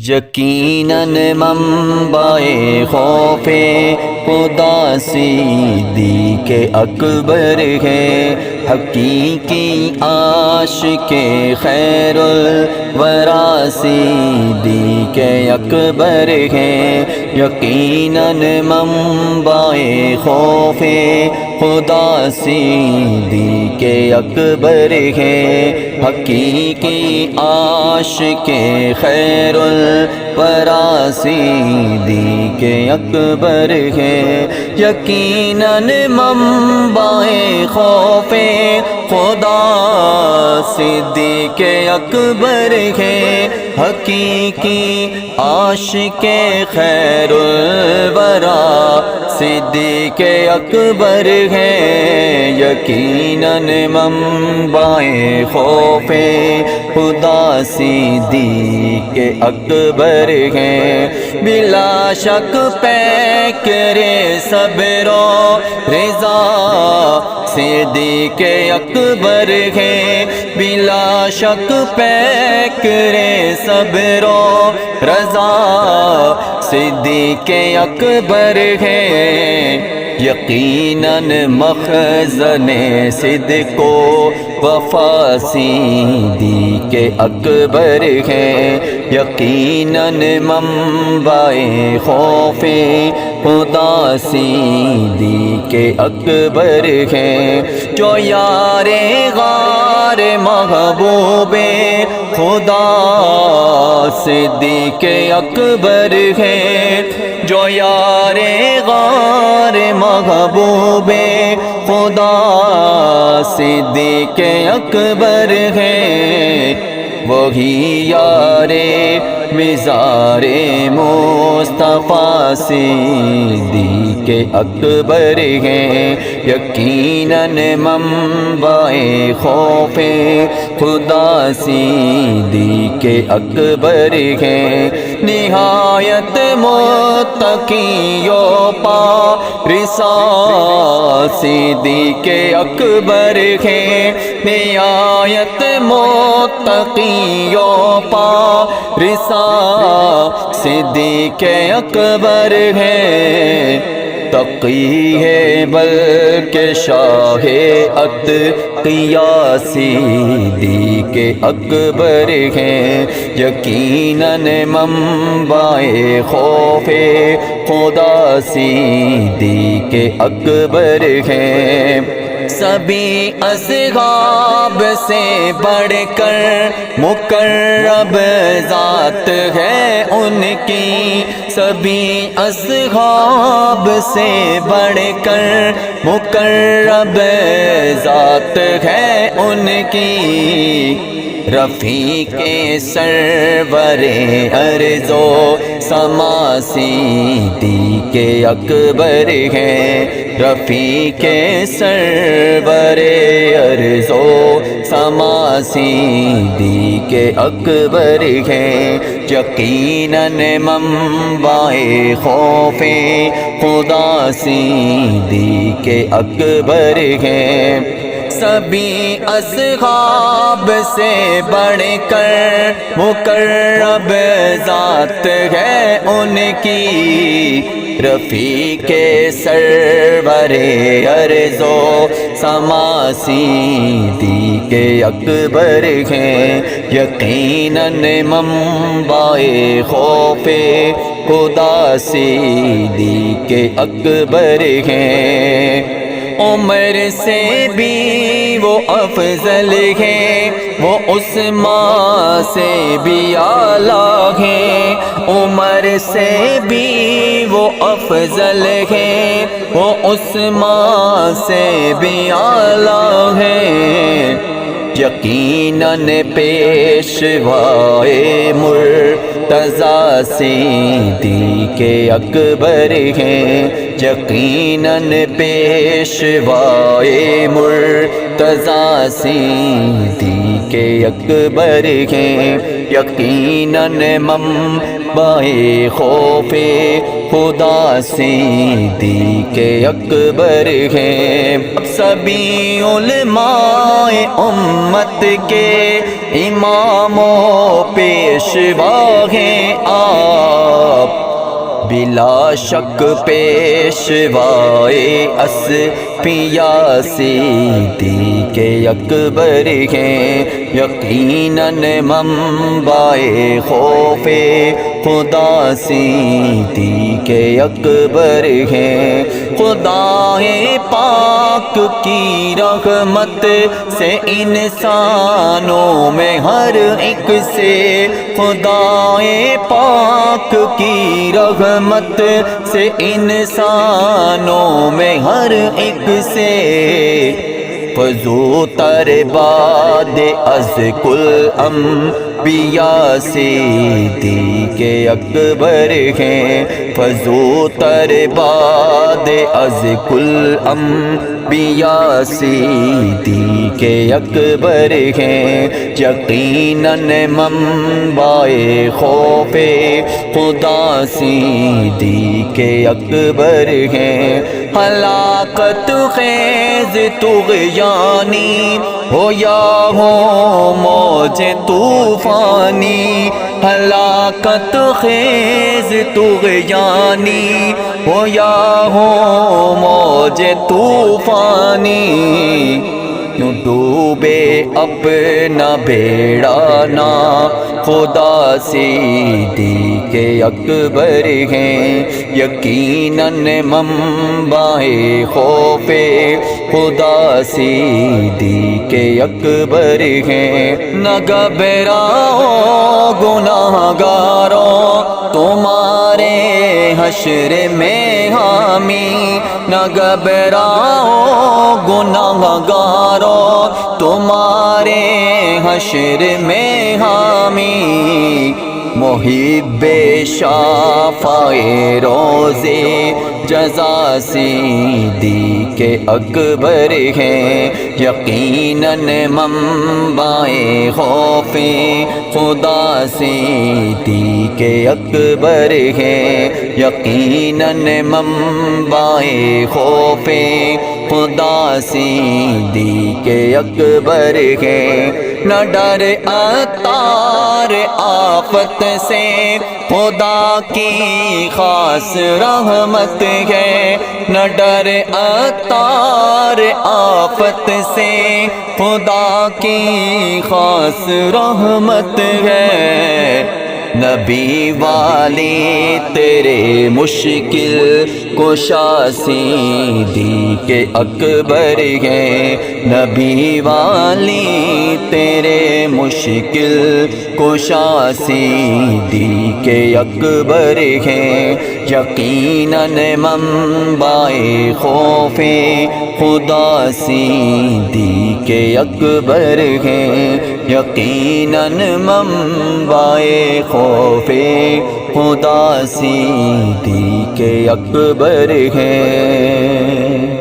یقیناً منبع خوف خدا صدیق اکبر ہے، حقیقی عاشق خیر الورا صدیق اکبر ہے۔ یقیناً منبع خوف خدا صدیق اکبر ہے، حقیقی عاشق خیر الورا صدیق اکبر ہے۔ یقیناً منبع خوف خدا صدیق اکبر ہے، حقیقی عاشق خیر الورا صدیق اکبر ہے۔ یقیناً منبع خوف خدا صدیق اکبر ہے، بلا شک پیکر صبر و رضا صدیق اکبر ہے، بلا شک پیکر صبر و رضا صدیق اکبر ہے۔ یقیناً مخزن صدق و وفا صدیق اکبر ہے، یقیناً منبع خوف خدا صدیق اکبر ہے۔ جو یار غار محبوب خدا صدیق اکبر ہے، جو یار غار محبوب خدا صدیق اکبر ہے، وہی یار مزار مصطفیٰ صدیق اکبر ہے۔ یقیناً منبع خوف خدا صدیق اکبر ہے، نہایت متقی و پارسا صدیق اکبر ہے، نہایت متقی و پارسا صدیق اکبر ہے۔ تقی ہے بلکہ شاہ اتقیاء صدیق اکبر ہے، یقیناً منبع خوف خدا صدیق اکبر ہے۔ سبھی اصحاب سے بڑھ کر مقرب ذات ہے ان کی، سبھی اصحاب سے بڑھ کر مقرب ذات ہے ان کی، رفیق سرور ارض و سما صدیق اکبر ہے، رفیق سرور ارض و سما صدیق اکبر ہے۔ یقیناً منبع خوف خدا صدیق اکبر ہے، سبھی اصحاب سے بڑھ کر مقرب ذات ہے ان کی، رفیق سرور ارض و سما صدیق اکبر ہے۔ یقیناً منبع خوف خدا صدیق اکبر ہے، عمر سے بھی وہ افضل ہے، وہ عثمان سے بھی اعلیٰ ہے، عمر سے بھی وہ افضل ہے، وہ عثمان سے بھی اعلیٰ ہے۔ یقیناً پیشوائے مرتضیٰ صدیق اکبر ہے، یقیناً پیشوائے مرتضیٰ صدیق اکبر ہے، یقیناً منبع خوف خدا صدیق اکبر ہے۔ سبھی علماء امت کے امام و پیشوا ہیں بلا شک پیشوائے اصفیاء صدیق اکبر ہیں، یقیناً منبع خوف خدا صدیق اکبر ہیں۔ خدا پاک کی رحمت سے انسانوں میں ہر ایک سے، خدا پاک کی رحمت سے انسانوں میں ہر ایک سے، فضو تر باد از کل انبیاء صدیق اکبر ہیں، فضو تر باد از کل انبیاء صدیق اکبر ہیں، یقیناً منبع خوف خدا صدیق اکبر ہیں۔ ہلاکت خیز طغیانی ہو یا ہو موج طوفانی، ہلاکت خیز طغیانی ہو یا ہو موج طوفانی، کیوں ڈوبے اپنا بیڑا نہ خدا صدیق اکبر ہیں، یقیناً منبع خوف خدا صدیق اکبر ہیں۔ نہ گھبراؤ گناہ گاروں تمہارے حشر میں حامی، نہ گھبراؤ گناہ گاروں تمہارے حشر میں حامی، محب شافع روزے جزا صدیق اکبر ہیں، یقیناً منبع خوف خدا صدیق اکبر ہیں، یقیناً منبع خوف خدا صدیق اکبر ہیں۔ نہ ڈر عطار آفت سے خدا کی خاص رحمت ہے، نہ ڈر عطار آفت سے خدا کی خاص رحمت ہے، نبی والے تیرے مشکل کشا صدیق اکبر ہیں، نبی والی تیرے مشکل کشا صدیق اکبر ہیں، یقیناً منبع خوف خدا صدیق اکبر ہیں، یقیناً منبع خوف خدا صدیق اکبر ہیں۔